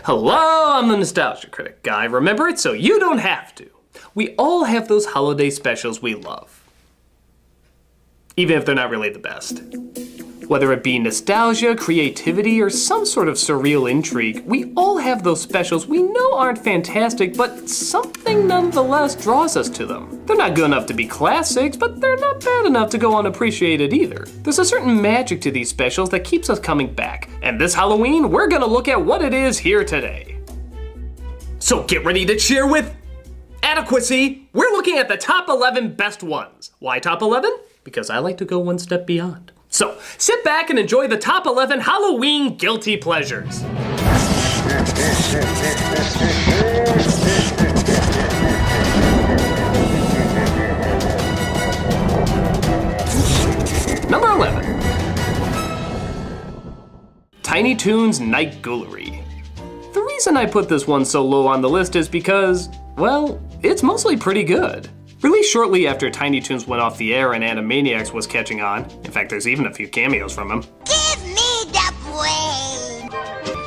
Hello, I'm the Nostalgia Critic Guy. Remember it so you don't have to. We all have those holiday specials we love, even if they're not really the best. Whether it be nostalgia, creativity, or some sort of surreal intrigue, we all have those specials we know aren't fantastic, but something nonetheless draws us to them. They're not good enough to be classics, but they're not bad enough to go unappreciated either. There's a certain magic to these specials that keeps us coming back, and this Halloween, we're gonna look at what it is here today. So get ready to cheer with adequacy. We're looking at the top 11 best ones. Why top 11? Because I like to go one step beyond. So, sit back and enjoy the top 11 Halloween guilty pleasures. Number 11. Tiny Toons Night Ghoulery. The reason I put this one so low on the list is because, well, it's mostly pretty good. Released shortly after Tiny Toons went off the air and Animaniacs was catching on. In fact, there's even a few cameos from him. Give me the brain!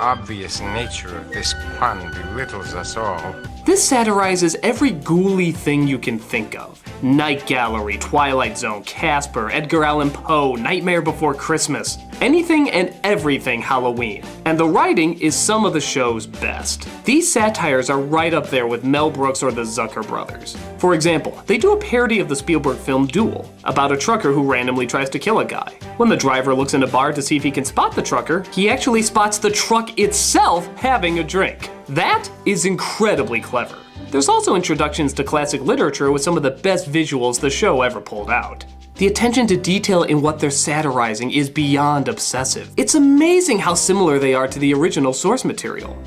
Obvious nature of this pun belittles us all. This satirizes every ghouly thing you can think of. Night Gallery, Twilight Zone, Casper, Edgar Allan Poe, Nightmare Before Christmas. Anything and everything Halloween. And the writing is some of the show's best. These satires are right up there with Mel Brooks or the Zucker brothers. For example, they do a parody of the Spielberg film Duel, about a trucker who randomly tries to kill a guy. When the driver looks in a bar to see if he can spot the trucker, he actually spots the truck itself having a drink. That is incredibly clever. There's also introductions to classic literature with some of the best visuals the show ever pulled out. The attention to detail in what they're satirizing is beyond obsessive. It's amazing how similar they are to the original source material.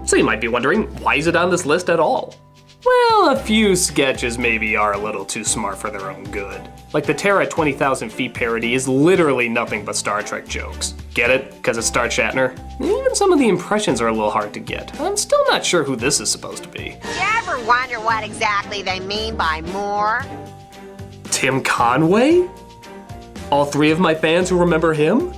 So you might be wondering, why is it on this list at all? Well, a few sketches maybe are a little too smart for their own good. Like the Terror at 20,000 Feet parody is literally nothing but Star Trek jokes. Get it? Because it's Star Shatner? Even some of the impressions are a little hard to get. I'm still not sure who this is supposed to be. You ever wonder what exactly they mean by more? Tim Conway? All three of my fans who remember him?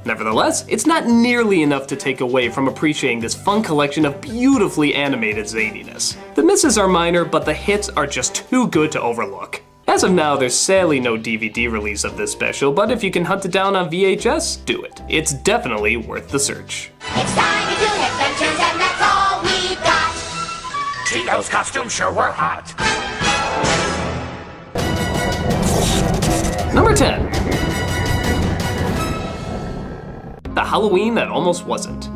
Nevertheless, it's not nearly enough to take away from appreciating this fun collection of beautifully animated zaniness. The misses are minor, but the hits are just too good to overlook. As of now, there's sadly no DVD release of this special, but if you can hunt it down on VHS, do it. It's definitely worth the search. It's Tiny Toon Adventures, and that's all we've got. Tito's costumes sure were hot. Number 10. The Halloween That Almost Wasn't.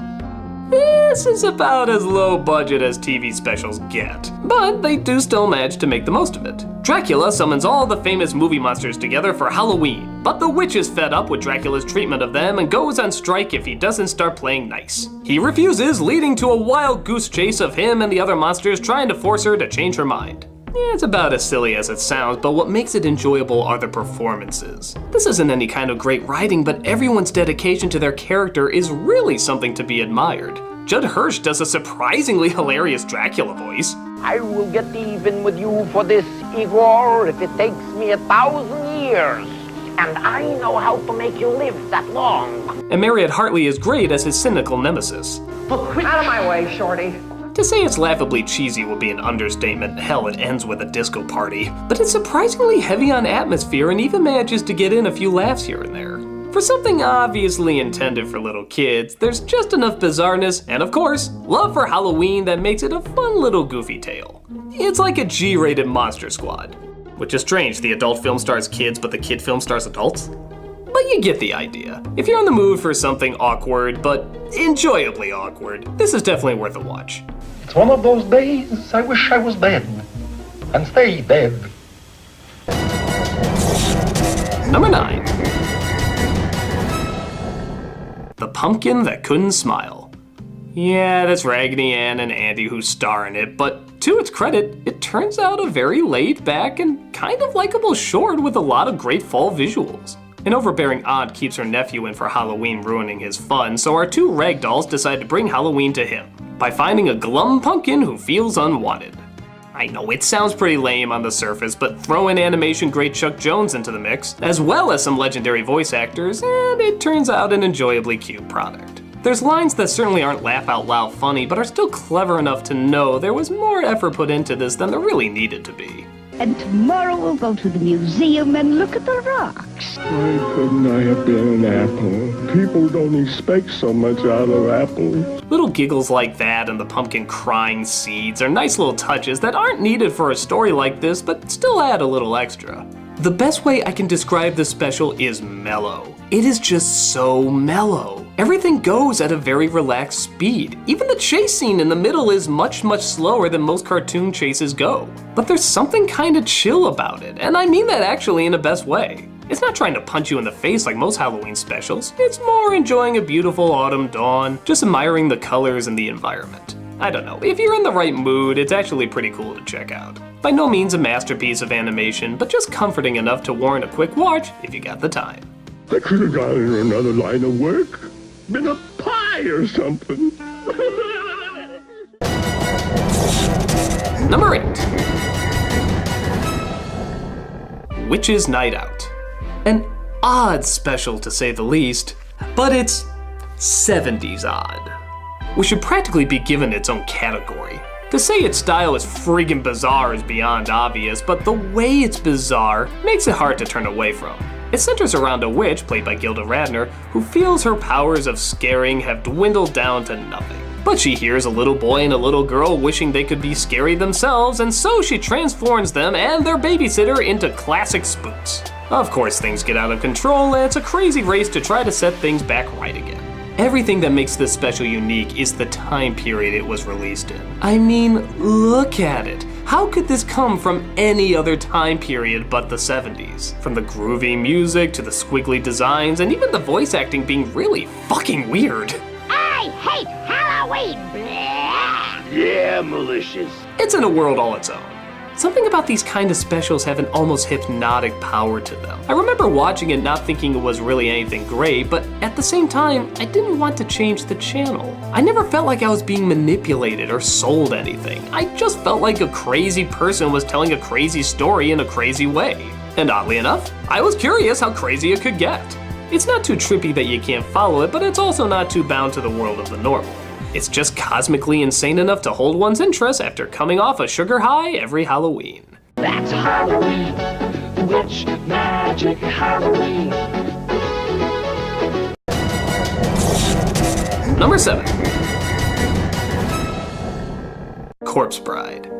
This is about as low budget as TV specials get, but they do still manage to make the most of it. Dracula summons all the famous movie monsters together for Halloween, but the witch is fed up with Dracula's treatment of them and goes on strike if he doesn't start playing nice. He refuses, leading to a wild goose chase of him and the other monsters trying to force her to change her mind. It's about as silly as it sounds, but what makes it enjoyable are the performances. This isn't any kind of great writing, but everyone's dedication to their character is really something to be admired. Judd Hirsch does a surprisingly hilarious Dracula voice. I will get even with you for this, Igor, if it takes me 1,000 years. And I know how to make you live that long. And Mariette Hartley is great as his cynical nemesis. Out of my way, Shorty. To say it's laughably cheesy would be an understatement. Hell, it ends with a disco party. But it's surprisingly heavy on atmosphere and even manages to get in a few laughs here and there. For something obviously intended for little kids, there's just enough bizarreness and, of course, love for Halloween that makes it a fun little goofy tale. It's like a G-rated Monster Squad. Which is strange, the adult film stars kids, but the kid film stars adults? But you get the idea. If you're in the mood for something awkward, but enjoyably awkward, this is definitely worth a watch. It's one of those days I wish I was dead. And stay dead. Number 9. The Pumpkin That Couldn't Smile. Yeah, that's Raggedy Ann and Andy who star in it, but to its credit, it turns out a very laid back and kind of likable short with a lot of great fall visuals. An overbearing aunt keeps her nephew in for Halloween, ruining his fun, so our two ragdolls decide to bring Halloween to him by finding a glum pumpkin who feels unwanted. I know it sounds pretty lame on the surface, but throw in animation great Chuck Jones into the mix, as well as some legendary voice actors, and it turns out an enjoyably cute product. There's lines that certainly aren't laugh-out-loud funny, but are still clever enough to know there was more effort put into this than there really needed to be. And tomorrow we'll go to the museum and look at the rocks. Why couldn't I have been an apple? People don't expect so much out of apples. Little giggles like that and the pumpkin crying seeds are nice little touches that aren't needed for a story like this, but still add a little extra. The best way I can describe this special is mellow. It is just so mellow. Everything goes at a very relaxed speed. Even the chase scene in the middle is much slower than most cartoon chases go. But there's something kinda chill about it, and I mean that actually in the best way. It's not trying to punch you in the face like most Halloween specials. It's more enjoying a beautiful autumn dawn, just admiring the colors and the environment. I don't know, if you're in the right mood, it's actually pretty cool to check out. By no means a masterpiece of animation, but just comforting enough to warrant a quick watch if you got the time. I could have gone in another line of work. Been a pie or something. Number 8. Witch's Night Out. An odd special to say the least, but it's 70s odd. Which should practically be given its own category. To say its style is friggin' bizarre is beyond obvious, but the way it's bizarre makes it hard to turn away from. It centers around a witch, played by Gilda Radner, who feels her powers of scaring have dwindled down to nothing. But she hears a little boy and a little girl wishing they could be scary themselves, and so she transforms them and their babysitter into classic spooks. Of course, things get out of control, and it's a crazy race to try to set things back right again. Everything that makes this special unique is the time period it was released in. I mean, look at it. How could this come from any other time period but the 70s? From the groovy music to the squiggly designs and even the voice acting being really fucking weird. I hate Halloween! Blah! Yeah, malicious. It's in a world all its own. Something about these kind of specials have an almost hypnotic power to them. I remember watching it not thinking it was really anything great, but at the same time, I didn't want to change the channel. I never felt like I was being manipulated or sold anything. I just felt like a crazy person was telling a crazy story in a crazy way. And oddly enough, I was curious how crazy it could get. It's not too trippy that you can't follow it, but it's also not too bound to the world of the normal. It's just cosmically insane enough to hold one's interest after coming off a sugar high every Halloween. That's Halloween. Witch magic Halloween. Number 7. Corpse Bride.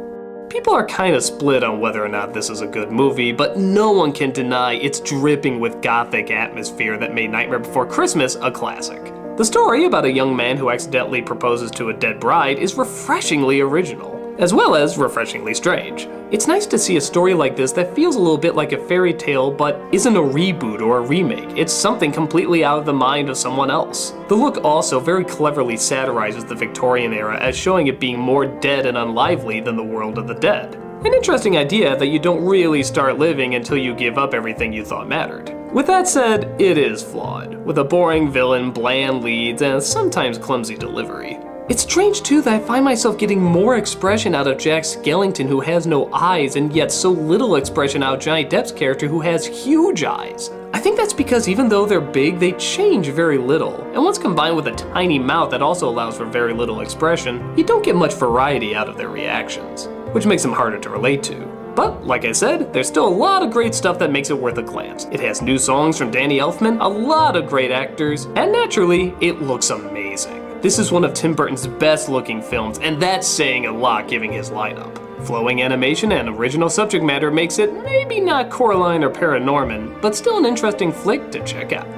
People are kind of split on whether or not this is a good movie, but no one can deny it's dripping with gothic atmosphere that made Nightmare Before Christmas a classic. The story about a young man who accidentally proposes to a dead bride is refreshingly original, as well as refreshingly strange. It's nice to see a story like this that feels a little bit like a fairy tale but isn't a reboot or a remake. It's something completely out of the mind of someone else. The look also very cleverly satirizes the Victorian era as showing it being more dead and unlively than the world of the dead. An interesting idea that you don't really start living until you give up everything you thought mattered. With that said, it is flawed, with a boring villain, bland leads, and sometimes clumsy delivery. It's strange too that I find myself getting more expression out of Jack Skellington, who has no eyes, and yet so little expression out of Johnny Depp's character, who has huge eyes. I think that's because even though they're big, they change very little, and once combined with a tiny mouth that also allows for very little expression, you don't get much variety out of their reactions, which makes them harder to relate to. But, like I said, there's still a lot of great stuff that makes it worth a glance. It has new songs from Danny Elfman, a lot of great actors, and naturally, it looks amazing. This is one of Tim Burton's best looking films, and that's saying a lot given his lineup. Flowing animation and original subject matter makes it maybe not Coraline or Paranorman, but still an interesting flick to check out.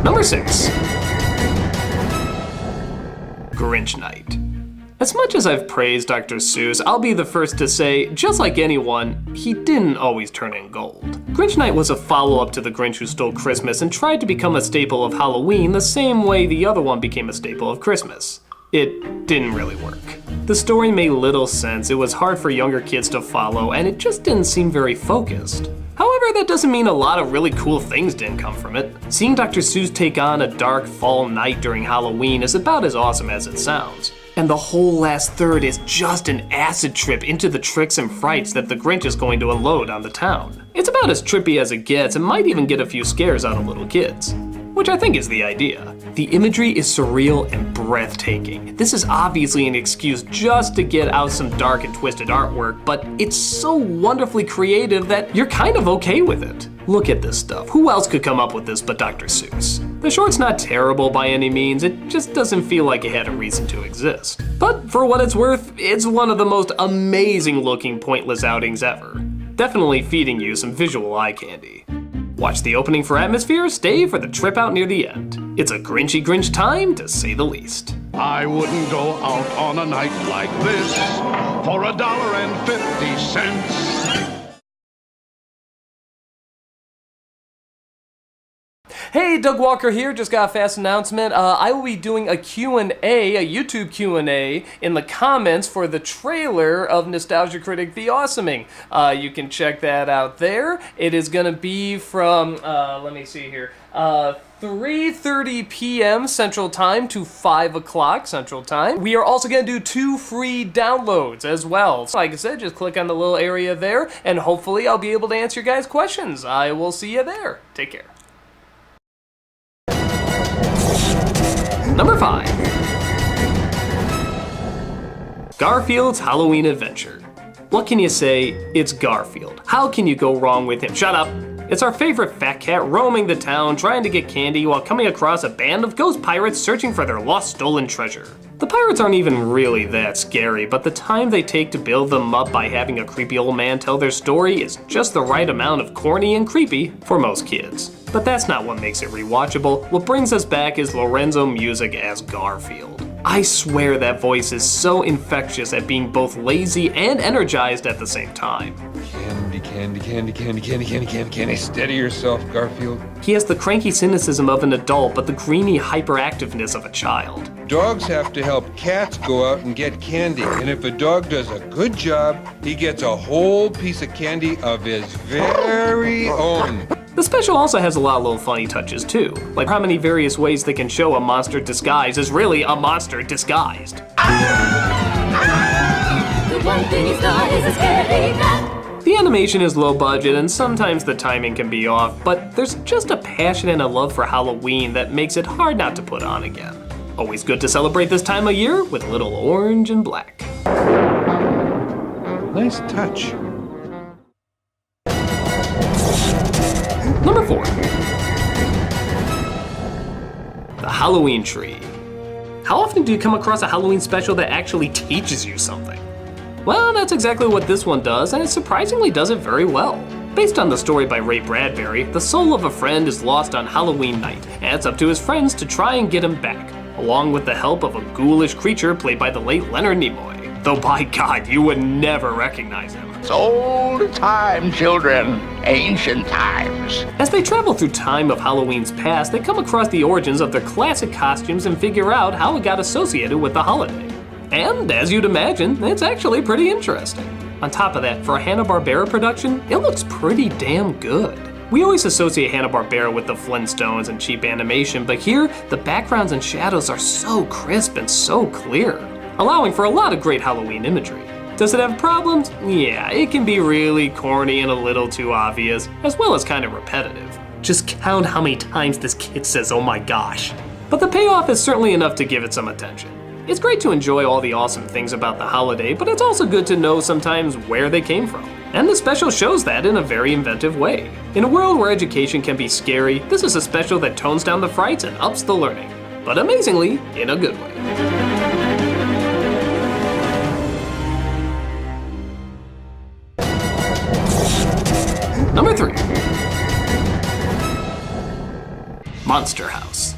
Number 6. Grinch Night. As much as I've praised Dr. Seuss, I'll be the first to say, just like anyone, he didn't always turn in gold. Grinch Night was a follow-up to The Grinch Who Stole Christmas and tried to become a staple of Halloween the same way the other one became a staple of Christmas. It didn't really work. The story made little sense, it was hard for younger kids to follow, and it just didn't seem very focused. However, sure that doesn't mean a lot of really cool things didn't come from it. Seeing Dr. Seuss take on a dark fall night during Halloween is about as awesome as it sounds. And the whole last third is just an acid trip into the tricks and frights that the Grinch is going to unload on the town. It's about as trippy as it gets and might even get a few scares out of little kids, which I think is the idea. The imagery is surreal and breathtaking. This is obviously an excuse just to get out some dark and twisted artwork, but it's so wonderfully creative that you're kind of okay with it. Look at this stuff. Who else could come up with this but Dr. Seuss? The short's not terrible by any means, it just doesn't feel like it had a reason to exist. But for what it's worth, it's one of the most amazing looking pointless outings ever. Definitely feeding you some visual eye candy. Watch the opening for atmosphere, stay for the trip out near the end. It's a Grinchy Grinch time, to say the least. I wouldn't go out on a night like this for $1.50. Hey, Doug Walker here, just got a fast announcement. I will be doing a Q&A, a YouTube Q&A, in the comments for the trailer of Nostalgia Critic The Awesoming. You can check that out there. It is going to be from, let me see here, 3:30 p.m. Central Time to 5 o'clock Central Time. We are also going to do 2 free downloads as well. So like I said, just click on the little area there, and hopefully I'll be able to answer your guys' questions. I will see you there. Take care. Number 5. Garfield's Halloween Adventure. What can you say? It's Garfield. How can you go wrong with him? Shut up! It's our favorite fat cat roaming the town trying to get candy while coming across a band of ghost pirates searching for their lost stolen treasure. The pirates aren't even really that scary, but the time they take to build them up by having a creepy old man tell their story is just the right amount of corny and creepy for most kids. But that's not what makes it rewatchable. What brings us back is Lorenzo Music as Garfield. I swear that voice is so infectious at being both lazy and energized at the same time. Candy, candy, candy, candy, candy, candy, candy, candy. Steady yourself, Garfield. He has the cranky cynicism of an adult, but the greeny hyperactiveness of a child. Dogs have to help cats go out and get candy, and if a dog does a good job, he gets a whole piece of candy of his very own. The special also has a lot of little funny touches too, like how many various ways they can show a monster disguised is really a monster disguised. The one thing is not is a scary cat. The animation is low budget and sometimes the timing can be off, but there's just a passion and a love for Halloween that makes it hard not to put on again. Always good to celebrate this time of year with a little orange and black. Nice touch. Number 4. The Halloween Tree. How often do you come across a Halloween special that actually teaches you something? Well, that's exactly what this one does, and it surprisingly does it very well. Based on the story by Ray Bradbury, the soul of a friend is lost on Halloween night, and it's up to his friends to try and get him back, along with the help of a ghoulish creature played by the late Leonard Nimoy. Though by God, you would never recognize him. It's old time, children. Ancient times. As they travel through time of Halloween's past, they come across the origins of their classic costumes and figure out how it got associated with the holiday. And, as you'd imagine, it's actually pretty interesting. On top of that, for a Hanna-Barbera production, it looks pretty damn good. We always associate Hanna-Barbera with the Flintstones and cheap animation, but here, the backgrounds and shadows are so crisp and so clear, allowing for a lot of great Halloween imagery. Does it have problems? Yeah, it can be really corny and a little too obvious, as well as kind of repetitive. Just count how many times this kid says, "oh my gosh." But the payoff is certainly enough to give it some attention. It's great to enjoy all the awesome things about the holiday, but it's also good to know sometimes where they came from. And the special shows that in a very inventive way. In a world where education can be scary, this is a special that tones down the frights and ups the learning. But amazingly, in a good way. Number 3. Monster House.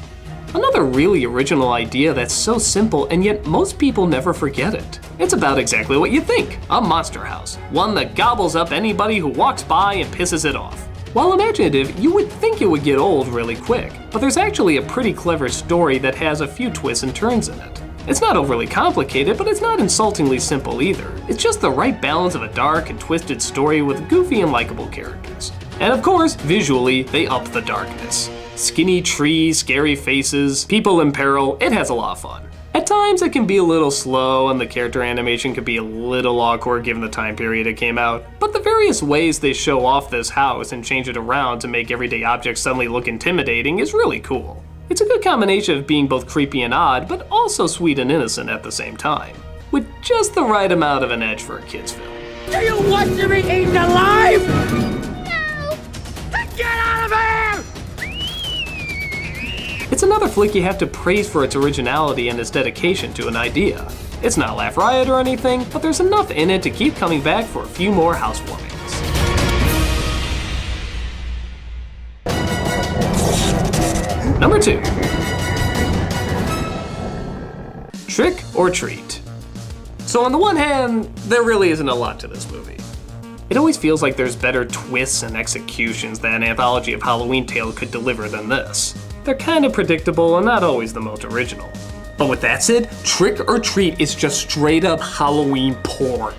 Another really original idea that's so simple and yet most people never forget it. It's about exactly what you think, a monster house. One that gobbles up anybody who walks by and pisses it off. While imaginative, you would think it would get old really quick, but there's actually a pretty clever story that has a few twists and turns in it. It's not overly complicated, but it's not insultingly simple either. It's just the right balance of a dark and twisted story with goofy and likable characters. And of course, visually, they up the darkness. Skinny trees, scary faces, people in peril, it has a lot of fun. At times it can be a little slow and the character animation can be a little awkward given the time period it came out, but the various ways they show off this house and change it around to make everyday objects suddenly look intimidating is really cool. It's a good combination of being both creepy and odd, but also sweet and innocent at the same time, with just the right amount of an edge for a kid's film. Do you want to be eaten alive? No! Get out of here! It's another flick you have to praise for its originality and its dedication to an idea. It's not Laugh Riot or anything, but there's enough in it to keep coming back for a few more housewarmings. Number 2. Trick or Treat. So on the one hand, there really isn't a lot to this movie. It always feels like there's better twists and executions that an anthology of Halloween tales could deliver than this. They're kinda predictable and not always the most original. But with that said, Trick or Treat is just straight up Halloween porn.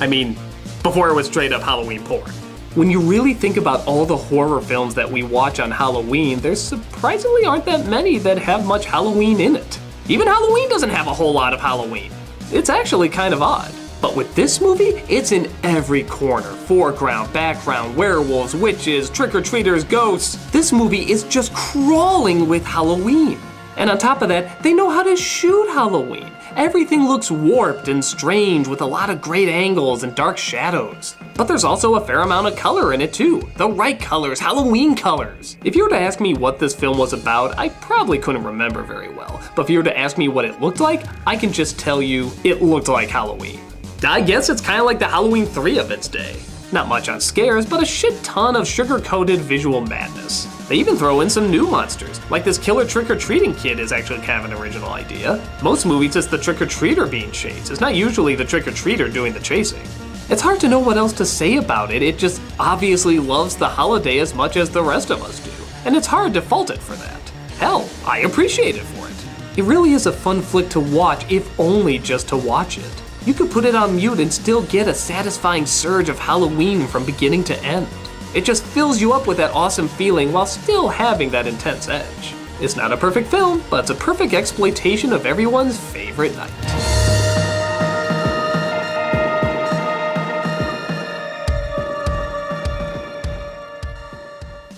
I mean, before it was straight up Halloween porn. When you really think about all the horror films that we watch on Halloween, there surprisingly aren't that many that have much Halloween in it. Even Halloween doesn't have a whole lot of Halloween. It's actually kind of odd. But with this movie, it's in every corner. Foreground, background, werewolves, witches, trick-or-treaters, ghosts. This movie is just crawling with Halloween. And on top of that, they know how to shoot Halloween. Everything looks warped and strange with a lot of great angles and dark shadows. But there's also a fair amount of color in it too. The right colors, Halloween colors. If you were to ask me what this film was about, I probably couldn't remember very well. But if you were to ask me what it looked like, I can just tell you it looked like Halloween. I guess it's kind of like the Halloween 3 of its day. Not much on scares, but a shit ton of sugar-coated visual madness. They even throw in some new monsters, like this killer trick-or-treating kid is actually kind of an original idea. Most movies, it's the trick-or-treater being chased. It's not usually the trick-or-treater doing the chasing. It's hard to know what else to say about it. It just obviously loves the holiday as much as the rest of us do. And it's hard to fault it for that. Hell, I appreciate it for it. It really is a fun flick to watch, if only just to watch it. You could put it on mute and still get a satisfying surge of Halloween from beginning to end. It just fills you up with that awesome feeling while still having that intense edge. It's not a perfect film, but it's a perfect exploitation of everyone's favorite night.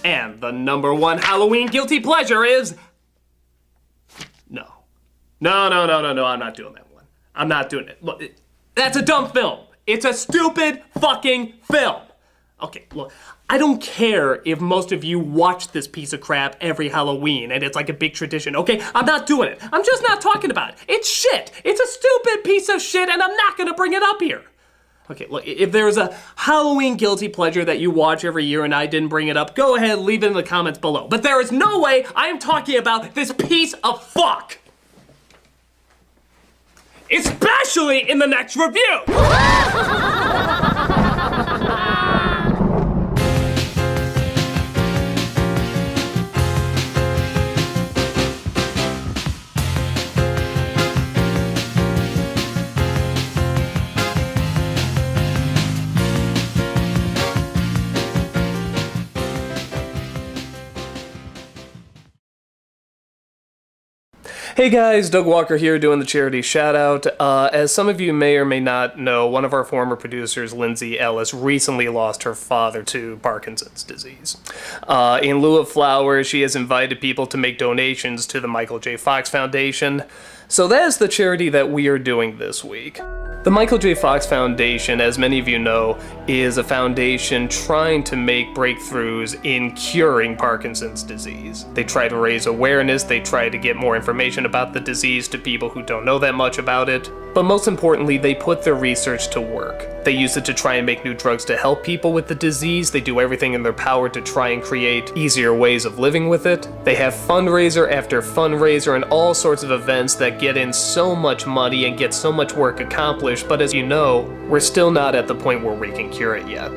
And the number one Halloween guilty pleasure is... No, I'm not doing that. I'm not doing it. Look, that's a dumb film. It's a stupid fucking film. Okay, look, I don't care if most of you watch this piece of crap every Halloween and it's like a big tradition, okay? I'm not doing it. I'm just not talking about it. It's shit. It's a stupid piece of shit and I'm not gonna bring it up here. Okay, look, if there's a Halloween guilty pleasure that you watch every year and I didn't bring it up, go ahead, leave it in the comments below. But there is no way I am talking about this piece of fuck. Especially in the next review! Hey guys, Doug Walker here doing the charity shout out. As some of you may or may not know, one of our former producers, Lindsay Ellis, recently lost her father to Parkinson's disease. In lieu of flowers, she has invited people to make donations to the Michael J. Fox Foundation. So that is the charity that we are doing this week. The Michael J. Fox Foundation, as many of you know, is a foundation trying to make breakthroughs in curing Parkinson's disease. They try to raise awareness, they try to get more information about the disease to people who don't know that much about it, but most importantly, they put their research to work. They use it to try and make new drugs to help people with the disease, they do everything in their power to try and create easier ways of living with it. They have fundraiser after fundraiser and all sorts of events that get in so much money and get so much work accomplished, but as you know, we're still not at the point where we can cure it yet.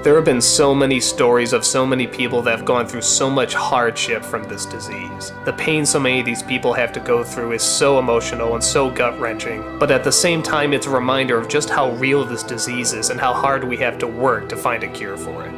There have been so many stories of so many people that have gone through so much hardship from this disease. The pain so many of these people have to go through is so emotional and so gut-wrenching, but at the same time it's a reminder of just how real this disease is and how hard we have to work to find a cure for it.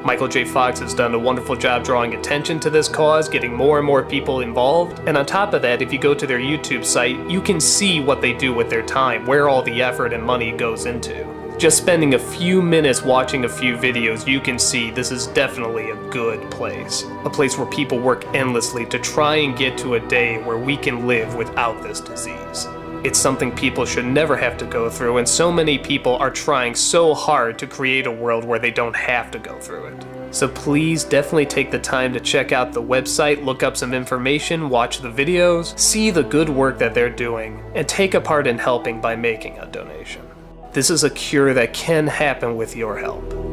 Michael J. Fox has done a wonderful job drawing attention to this cause, getting more and more people involved, and on top of that, if you go to their YouTube site, you can see what they do with their time, where all the effort and money goes into. Just spending a few minutes watching a few videos, you can see this is definitely a good place. A place where people work endlessly to try and get to a day where we can live without this disease. It's something people should never have to go through, and so many people are trying so hard to create a world where they don't have to go through it. So please definitely take the time to check out the website, look up some information, watch the videos, see the good work that they're doing, and take a part in helping by making a donation. This is a cure that can happen with your help.